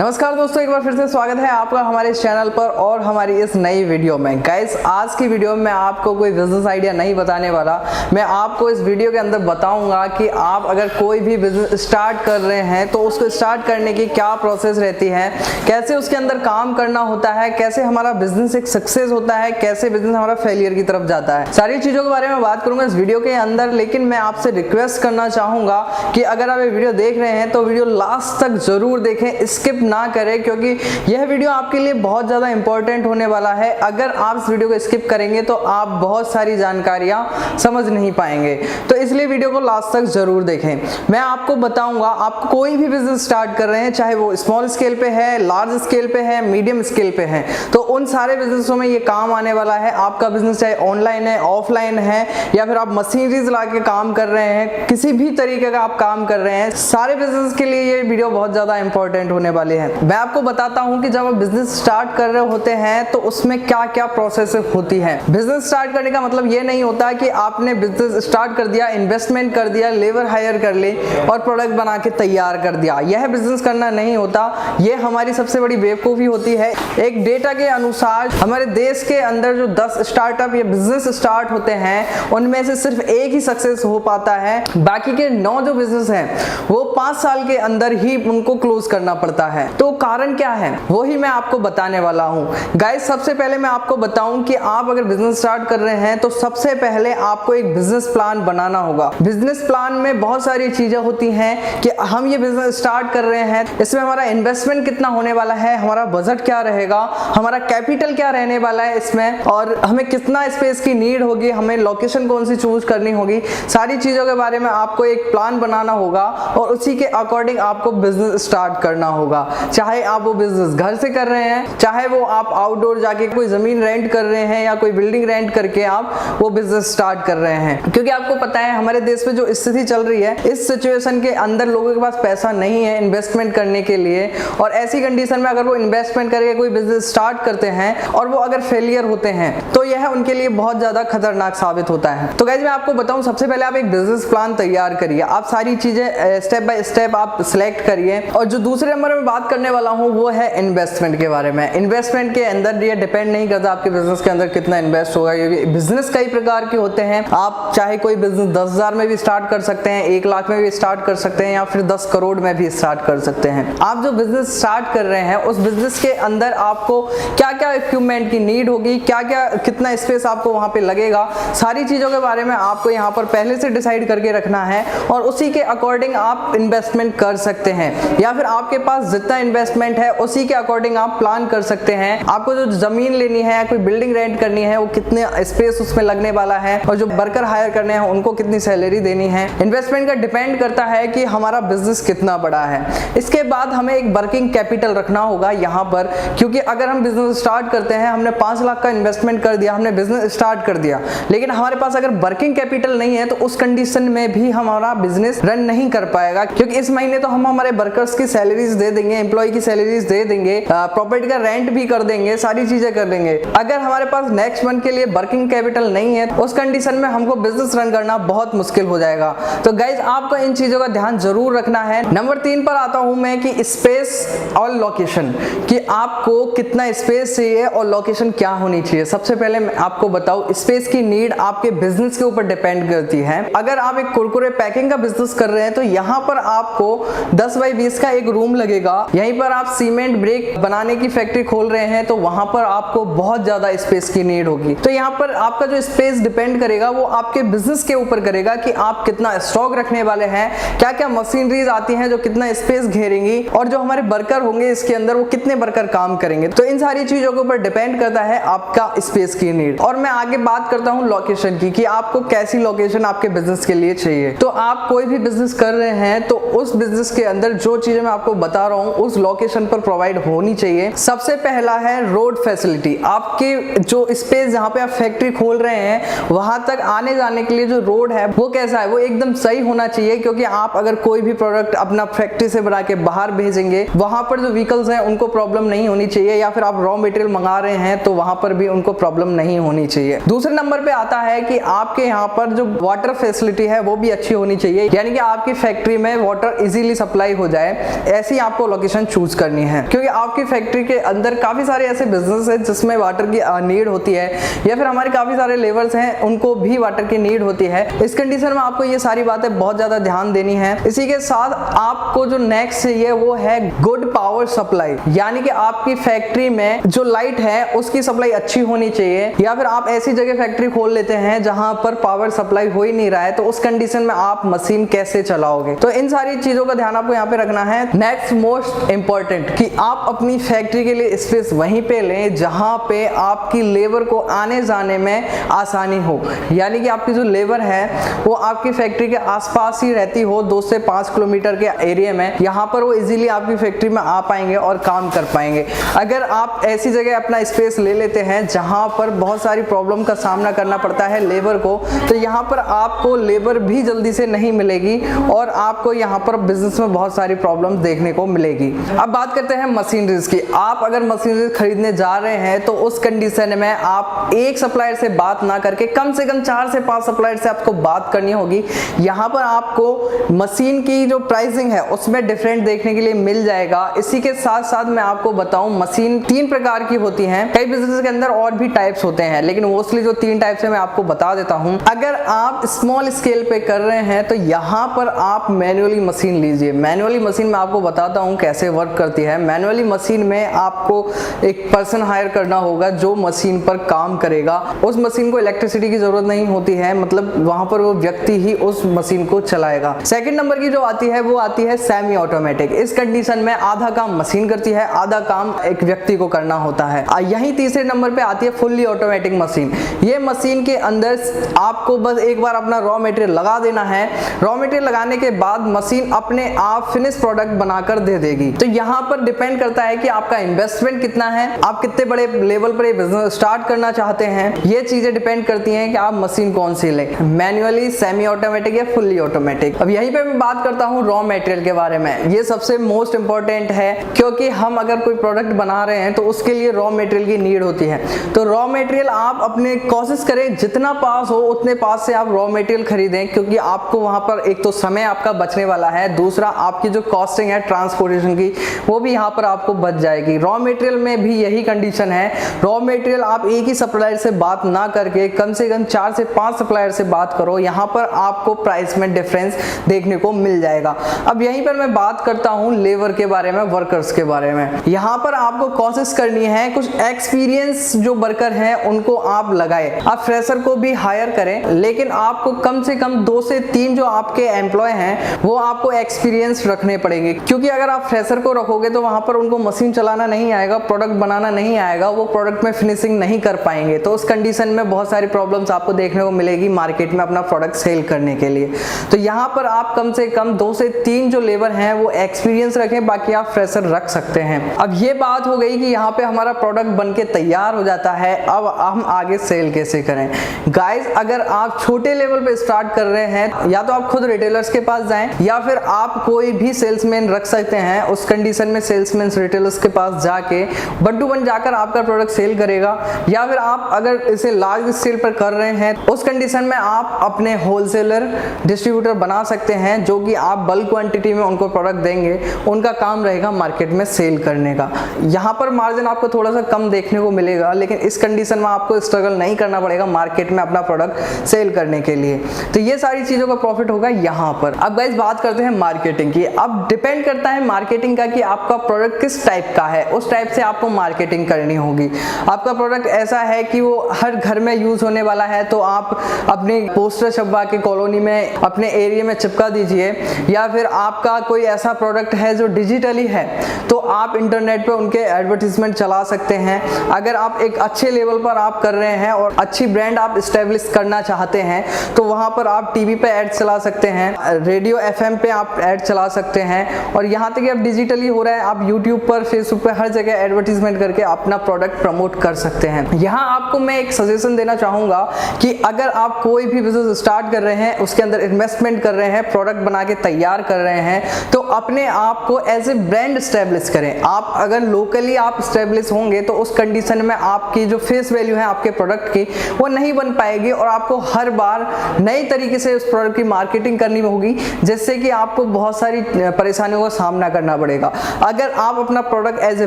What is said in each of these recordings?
नमस्कार दोस्तों, एक बार फिर से स्वागत है आपका हमारे इस चैनल पर और हमारी इस नई वीडियो में। गाइस, आज की वीडियो में मैं आपको कोई बिजनेस आइडिया नहीं बताने वाला। मैं आपको इस वीडियो के अंदर बताऊंगा कि आप अगर कोई भी बिजनेस स्टार्ट कर रहे हैं तो उसको स्टार्ट करने की क्या प्रोसेस रहती है, कैसे उसके अंदर काम करना होता है, कैसे हमारा बिजनेस एक सक्सेस होता है, कैसे बिजनेस हमारा फेलियर की तरफ जाता है। सारी चीजों के बारे में बात करूंगा इस वीडियो के अंदर। लेकिन मैं आपसे रिक्वेस्ट करना चाहूंगा कि अगर आप ये वीडियो देख रहे हैं तो वीडियो लास्ट तक जरूर देखें, स्किप ना करें, क्योंकि यह वीडियो आपके लिए बहुत ज्यादा इंपॉर्टेंट होने वाला है। अगर आप इस वीडियो को स्किप करेंगे तो आप बहुत सारी जानकारियां समझ नहीं पाएंगे, तो इसलिए वीडियो को लास्ट तक जरूर देखें। मैं आपको बताऊंगा, आप कोई भी बिजनेस स्टार्ट कर रहे हैं, चाहे वो स्मॉल स्केल पे है, लार्ज स्केल पे है, मीडियम स्केल पे है, तो उन सारे बिजनेसों में ये काम आने वाला है। आपका बिजनेस चाहे ऑनलाइन है, ऑफलाइन है, या फिर आप मशीनरीज ला के काम कर रहे हैं, किसी भी तरीके का आप काम कर रहे हैं, सारे बिजनेस के लिए ये वीडियो बहुत ज्यादा इंपॉर्टेंट होने वाली है। मैं आपको बताता हूं कि जब आप बिजनेस स्टार्ट कर रहे होते हैं तो उसमें क्या क्या प्रोसेस होती है। बिजनेस स्टार्ट करने का मतलब ये नहीं होता कि आपने बिजनेस स्टार्ट कर दिया, इन्वेस्टमेंट कर दिया, लेबर हायर कर ली और प्रोडक्ट बना के तैयार कर दिया। यह बिजनेस करना नहीं होता। यह हमारी सबसे बड़ी बेवकूफी होती है। एक डेटा के अनुसार हमारे देश के अंदर जो 10 स्टार्टअप या बिजनेस स्टार्ट होते हैं उनमें से सिर्फ एक ही सक्सेस हो पाता है। बाकी के 9 जो बिजनेस हैं वो 5 साल के अंदर ही उनको क्लोज करना पड़ता है। तो कारण क्या है वो ही मैं आपको बताने वाला हूं। गाइस, सबसे पहले मैं आपको बताऊं कि आप अगर बिजनेस स्टार्ट कर रहे हैं तो सबसे पहले आपको एक बिजनेस प्लान बनाना होगा। बिजनेस प्लान में बहुत सारी चीजें होती हैं कि हम ये बिजनेस स्टार्ट कर रहे हैं, इसमें हमारा इन्वेस्टमेंट कितना होने वाला है, हमारा बजट क्या रहेगा, हमारा कैपिटल क्या रहने वाला है इसमें, और हमें कितना स्पेस की नीड होगी, हमें लोकेशन कौन सी चूज करनी होगी। सारी चीजों के बारे में आपको एक प्लान बनाना होगा और उसी के अकॉर्डिंग आपको बिजनेस स्टार्ट करना होगा। चाहे आप वो बिजनेस घर से कर रहे हैं, चाहे वो आप आउटडोर जाके कोई जमीन रेंट कर रहे हैं या कोई बिल्डिंग रेंट करके आप वो बिजनेस स्टार्ट कर रहे हैं। क्योंकि आपको पता है हमारे देश में जो स्थिति चल रही है, इस सिचुएशन के अंदर लोगों के पास पैसा नहीं है इन्वेस्टमेंट करने के लिए, और ऐसी कंडीशन में अगर वो इन्वेस्टमेंट करके कोई बिजनेस स्टार्ट करते हैं और वो अगर फेलियर होते हैं तो यह उनके लिए बहुत ज्यादा खतरनाक साबित होता है। तो गाइस, मैं आपको बताऊं, सबसे पहले आप एक बिजनेस प्लान तैयार करिए। आप सारी चीजें स्टेप बाय स्टेप आप सिलेक्ट करिए। और जो दूसरे नंबर में बात करने वाला हूं वो है इन्वेस्टमेंट के बारे में। इन्वेस्टमेंट के अंदर ये डिपेंड नहीं करता आपके बिजनेस के अंदर कितना इन्वेस्ट होगा। ये बिजनेस कई प्रकार के होते हैं। आप चाहे कोई बिजनेस 10,000 में भी स्टार्ट कर सकते हैं, 1 लाख में भी स्टार्ट कर सकते हैं, या फिर 10 करोड़ में भी स्टार्ट कर सकते हैं। आप जो बिजनेस स्टार्ट कर रहे हैं उस बिजनेस के अंदर आपको क्या क्या इक्विपमेंट की नीड होगी, क्या क्या कितना स्पेस आपको वहां पे लगेगा, सारी चीजों के बारे में आपको यहाँ पर पहले से डिसाइड करके रखना है और उसी के अकॉर्डिंग आप इन्वेस्टमेंट कर सकते हैं। या फिर आपके पास जितना इन्वेस्टमेंट है उसी के अकॉर्डिंग आप प्लान कर सकते हैं। आपको जो जमीन लेनी है, कोई बिल्डिंग रेंट करनी है, वो कितने स्पेस उसमें लगने वाला है, और जो वर्कर हायर करने हैं उनको कितनी सैलरी देनी है। इन्वेस्टमेंट का डिपेंड करता है कि हमारा बिजनेस कितना बड़ा है। इसके बाद हमें एक वर्किंग कैपिटल रखना होगा यहाँ पर, क्योंकि अगर हम बिजनेस स्टार्ट करते हैं, हमने 5 लाख का इन्वेस्टमेंट कर दिया, हमने बिजनेस स्टार्ट कर दिया, लेकिन हमारे पास अगर वर्किंग कैपिटल नहीं है तो उस कंडीशन में भी हमारा बिजनेस रन नहीं कर पाएगा। क्योंकि इस महीने तो हम हमारे वर्कर्स की सैलरीज दे देंगे, एम्प्लॉय की सैलरीज दे देंगे, प्रॉपर्टी का रेंट भी कर देंगे, सारी चीजें कर देंगे। अगर हमारे पास नेक्स्ट मंथ के लिए वर्किंग कैपिटल नहीं है उस कंडीशन में हमको बिजनेस रन करना बहुत मुश्किल हो जाएगा। तो गाइज, आपको इन चीजों का ध्यान जरूर रखना है। नंबर 3 पर आता हूं मैं कि स्पेस और लोकेशन, कि आपको कितना स्पेस चाहिए और लोकेशन क्या होनी चाहिए। सबसे पहले मैं आपको बताऊं, स्पेस की नीड आपके बिजनेस के ऊपर डिपेंड करती है। अगर आप एक कुरकुरे पैकिंग का बिजनेस कर रहे हैं तो यहाँ पर आपको 10 बाई 20 का एक रूम लगेगा। यहीं पर आप सीमेंट ब्रेक बनाने की फैक्ट्री खोल रहे हैं तो वहां पर आपको बहुत ज्यादा स्पेस की नीड होगी। तो यहाँ पर आपका जो स्पेस डिपेंड करेगा वो आपके बिजनेस के ऊपर करेगा कि आप कितना स्टॉक रखने वाले हैं, क्या क्या मशीनरीज आती हैं जो कितना स्पेस घेरेंगी, और जो हमारे वर्कर होंगे इसके अंदर वो कितने वर्कर काम करेंगे। तो इन सारी चीजों के ऊपर डिपेंड करता है आपका स्पेस की नीड। और मैं आगे बात करता हूँ लोकेशन की, कि आपको कैसी लोकेशन आपके बिजनेस के लिए चाहिए। तो आप कोई भी बिजनेस कर रहे हैं तो उस बिजनेस के अंदर जो चीजें मैं आपको बता रहा हूँ उस लोकेशन पर प्रोवाइड होनी चाहिए। सबसे पहला है रोड फैसिलिटी। आपके जो स्पेस जहाँ पे आप फैक्ट्री खोल रहे हैं वहां तक आने जाने के लिए जो रोड है वो कैसा है, वो एकदम सही होना चाहिए। क्योंकि आप अगर कोई भी प्रोडक्ट अपना फैक्ट्री से बना के बाहर भेजेंगे, वहां पर जो व्हीकल्स हैं उनको प्रॉब्लम नहीं होनी चाहिए, या फिर आप रॉ मटेरियल मंगा रहे हैं तो वहां पर भी उनको प्रॉब्लम नहीं होनी चाहिए। दूसरे नंबर पे आता है कि आपके यहाँ पर जो वाटर फैसिलिटी है वो भी अच्छी होनी चाहिए, यानी कि आपकी फैक्ट्री में वाटर इजीली सप्लाई हो जाए, ऐसी आपको लोकेशन लोकेशन चूज करनी है, क्योंकि आपकी फैक्ट्री के अंदर काफी सारे ऐसे बिजनेस है जिसमें वाटर की नीड होती है, या फिर हमारे काफी सारे लेबर्स हैं उनको भी वाटर की नीड होती है। इस कंडीशन में आपको ये सारी बातें बहुत ज्यादा ध्यान देनी है। इसी के साथ आपको जो नेक्स्ट चाहिए वो है गुड पावर सप्लाई, यानी कि आपकी फैक्ट्री में जो लाइट है उसकी सप्लाई अच्छी होनी चाहिए, या फिर आप ऐसी जगह फैक्ट्री खोल लेते हैं जहां पर पावर सप्लाई हो ही नहीं रहा है, तो उस कंडीशन में आप मशीन कैसे चलाओगे। तो इन सारी चीजों का ध्यान आपको यहाँ पे रखना है। नेक्स्ट मोस्ट इंपॉर्टेंट कि आप अपनी फैक्ट्री के लिए स्पेस वहीं पे लें जहां पे आपकी लेबर को आने जाने में आसानी हो, यानी कि आपकी जो लेबर है वो आपकी फैक्ट्री के आसपास ही रहती हो, 2 से 5 किलोमीटर के एरिया में, यहाँ पर वो इजीली आपकी फैक्ट्री में आ पाएंगे और काम कर पाएंगे। अगर आप ऐसी जगह अपना स्पेस ले लेते हैं जहां पर बहुत सारी प्रॉब्लम का सामना करना पड़ता है लेबर को, तो यहाँ पर आपको लेबर भी जल्दी से नहीं मिलेगी और आपको यहाँ पर बिजनेस में बहुत सारी प्रॉब्लम देखने को मिलेगी। अब बात करते हैं मशीनरीज की। आप अगर मशीनरी खरीदने जा रहे हैं तो उस कंडीशन में आप एक सप्लायर से बात ना करके कम से कम 4 से 5 सप्लायर से आपको बात करनी होगी। यहाँ पर आपको मशीन की जो प्राइसिंग है उसमें डिफरेंट देखने के लिए मिल जाएगा। इसी के साथ साथ मैं आपको बताऊं, मशीन 3 प्रकार की होती हैं। कई बिजनेस के अंदर और भी टाइप्स होते हैं, लेकिन मोस्टली जो 3 टाइप्स है मैं आपको बता देता हूं। अगर आप स्मॉल स्केल पे कर रहे हैं तो यहाँ पर आप मैनुअली मशीन लीजिए। मैनुअली मशीन में आपको बताता हूँ कैसे वर्क करती है। मैनुअली मशीन में आपको एक पर्सन हायर करना होगा जो मशीन पर काम करेगा। उस मशीन को इलेक्ट्रिसिटी की जरूरत नहीं होती है, मतलब वहां पर वो व्यक्ति ही उस मशीन को चलाएगा। सेकंड नंबर की जो आती है वो आती है सेमी ऑटोमेटिक। इस कंडीशन में आधा काम मशीन करती है, आधा काम एक व्यक्ति को करना होता है। यही तीसरे नंबर पे आती है फुल्ली ऑटोमेटिक मशीन। ये मशीन के अंदर आपको बस एक बार अपना रॉ मटेरियल लगा देना है। रॉ मटेरियल लगाने के बाद मशीन अपने आप फिनिश प्रोडक्ट बनाकर दे देगी। तो यहाँ पर डिपेंड करता है कि आपका इन्वेस्टमेंट कितना है, आप कितने बड़े लेवल पर बिजनेस स्टार्ट करना चाहते हैं। ये चीजें डिपेंड करती हैं कि आप मशीन कौन सी लें, मैन्युअली, सेमी ऑटोमेटिक या फुल्ली ऑटोमेटिक। अब यहीं पे मैं बात करता हूँ रॉ मटेरियल के बारे में। ये सबसे मोस्ट इंपॉर्टेंट है, क्योंकि हम अगर कोई प्रोडक्ट बना रहे हैं तो उसके लिए रॉ मटेरियल की नीड होती है। तो रॉ मटेरियल आप अपने कोशिश करें जितना पास हो उतने पास से आप रॉ मटेरियल खरीदें, क्योंकि आपको वहां पर एक तो समय आपका बचने वाला है, दूसरा आपकी जो कॉस्टिंग है ट्रांसपोर्टेशन की वो भी यहाँ पर आपको बच जाएगी। रॉ मटेरियल में भी यही कंडीशन है। रॉ मटेरियल आप एक ही सप्लायर से बात ना करके कम से कम 4 से 5 सप्लायर से बात करो, यहाँ पर आपको प्राइस में डिफरेंस देखने को मिल जाएगा। अब यहीं पर मैं बात करता हूँ लेबर के बारे में, वर्कर्स के बारे में। यहाँ पर आपको कोशिश करनी है कुछ एक्सपीरियंस जो वर्कर हैं उनको आप लगाए। आप फ्रेशर को भी हायर करें, लेकिन आपको कम से कम 2 से 3 जो आपके एम्प्लॉय हैं वो आपको एक्सपीरियंस रखने पड़ेंगे, क्योंकि अगर आप फ्रेशर को रखोगे तो वहां पर उनको मशीन चलाना नहीं आएगा, प्रोडक्ट बनाना नहीं आएगा, वो प्रोडक्ट में फिनिशिंग नहीं कर पाएंगे। तो उस कंडीशन में बहुत सारी प्रॉब्लम्स आपको देखने को मिलेगी मार्केट में अपना प्रोडक्ट सेल करने के लिए। तो यहाँ पर आप कम से कम 2 से 3 जो लेबर हैं वो एक्सपीरियंस रखें, बाकी आप फ्रेशर रख सकते हैं। अब ये बात हो गई कि यहाँ पे हमारा प्रोडक्ट बनके तैयार हो जाता है, अब हम आगे सेल कैसे करें। गाइस, अगर आप छोटे लेवल पे स्टार्ट कर रहे हैं, या तो आप खुद रिटेलर्स के पास जाएं, या फिर आप कोई भी सेल्समैन रख सकते हैं। उस कंडीशन में सेल्समैन रिटेलर्स के पास जाके 1 to 1 जाकर आपका प्रोडक्ट सेल करेगा। या फिर आप अगर इसे लार्ज स्केल पर कर रहे हैं उस कंडीशन में आप अपने होलसेलर डिस्ट्रीब्यूटर बना सकते हैं, जो कि आप बल्क क्वांटिटी में उनको प्रोडक्ट देंगे। उनका काम रहेगा मार्केट में सेल करने का। यहाँ पर मार्जिन आपको थोड़ा सा कम देखने को मिलेगा, लेकिन इस कंडीशन में आपको स्ट्रगल नहीं करना पड़ेगा मार्केट में अपना प्रोडक्ट सेल करने के लिए। तो ये सारी चीजों का प्रॉफिट होगा यहाँ पर। अब गाइस बात करते हैं मार्केटिंग की। अब डिपेंड करता है मार्केटिंग का कि आपका प्रोडक्ट किस टाइप का है, उस टाइप से आपको मार्केटिंग करनी होगी। आपका प्रोडक्ट ऐसा है कि वो हर घर में यूज होने वाला है, तो आप अपने पोस्टर छपवा के कॉलोनी में अपने एरिया में चिपका दीजिए। या फिर आपका कोई ऐसा प्रोडक्ट है जो डिजिटली है, तो आप इंटरनेट पे उनके एडवर्टीजमेंट चला सकते हैं। अगर आप एक अच्छे लेवल पर आप कर रहे हैं और अच्छी ब्रांड आप इस्टेब्लिश करना चाहते हैं, तो वहां पर आप टीवी पे ऐड चला सकते हैं, रेडियो FM पे आप ऐड चला सकते हैं, और यहाँ तक कि अब डिजिटली हो रहा है, आप यूट्यूब पर, फेसबुक पर हर जगह एडवर्टीजमेंट करके अपना प्रोडक्ट प्रमोट कर सकते हैं। यहाँ आपको मैं एक सजेशन देना चाहूंगा कि अगर आप कोई भी बिजनेस स्टार्ट कर रहे हैं, उसके अंदर इन्वेस्टमेंट कर रहे हैं, प्रोडक्ट बना के तैयार कर रहे हैं, तो अपने आप को एज ए ब्रांड स्टैब्लिश करें। आप अगर लोकली आप स्टैब्लिश होंगे तो उस कंडीशन में आपकी जो फेस वैल्यू है आपके प्रोडक्ट की वो नहीं बन पाएगी, और आपको हर बार नई तरीके से उस प्रोडक्ट की मार्केटिंग करनी होगी, जिससे कि आपको बहुत सारी परेशानियों का सामना करना करना पड़ेगा। अगर आप अपना product as a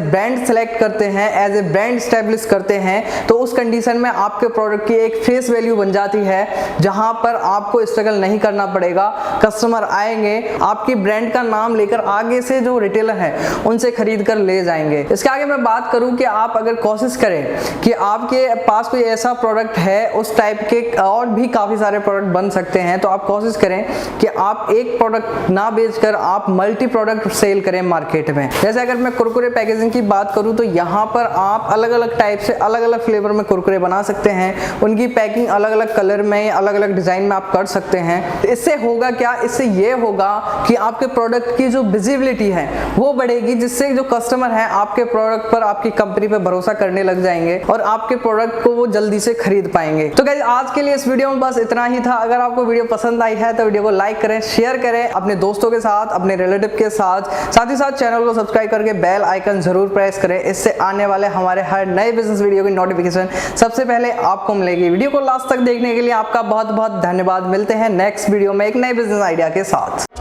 brand select करते हैं, एज ए ब्रांड स्टैब्लिश करते हैं, तो उस कंडीशन में आपके प्रोडक्ट की एक फेस वैल्यू बन जाती है, जहां पर आपको स्ट्रगल नहीं करना पड़ेगा। कस्टमर आएंगे, आपकी ब्रांड का नाम लेकर आगे से जो रिटेलर है उनसे खरीद कर ले जाएंगे। इसके आगे मैं बात करूं कि आप अगर कोशिश करें कि आपके पास कोई ऐसा प्रोडक्ट है, उस टाइप के और भी काफी सारे प्रोडक्ट बन सकते हैं, तो आप कोशिश करें कि आप एक प्रोडक्ट ना बेचकर आप मल्टी प्रोडक्ट सेल करें मार्केट में। जैसे अगर मैं कुरकुरे पैकेजिंग की बात करूं, तो यहाँ पर आप अलग अलग टाइप से अलग अलग फ्लेवर में कुरकुरे बना सकते हैं। उनकी पैकिंग अलग अलग कलर में, अलग अलग डिजाइन में आप कर सकते हैं। तो इससे होगा क्या, इससे ये होगा कि आपके प्रोडक्ट की जो विजिबिलिटी है वो बढ़ेगी, जिससे जो कस्टमर है आपके प्रोडक्ट पर, आपकी कंपनी पर भरोसा करने लग जाएंगे और आपके प्रोडक्ट को वो जल्दी से खरीद पाएंगे। तो गाइस आज के लिए इस वीडियो में बस इतना ही था। अगर आपको वीडियो पसंद आई है तो वीडियो को लाइक करें, शेयर करें अपने दोस्तों के साथ, अपने रिलेटिव के साथ ही साथ चैनल को सब्सक्राइब करके बेल आइकन जरूर प्रेस करें। इससे आने वाले हमारे हर नए बिजनेस वीडियो की नोटिफिकेशन सबसे पहले आपको मिलेगी। वीडियो को लास्ट तक देखने के लिए आपका बहुत बहुत धन्यवाद। मिलते हैं नेक्स्ट वीडियो में एक नए बिजनेस आइडिया के साथ।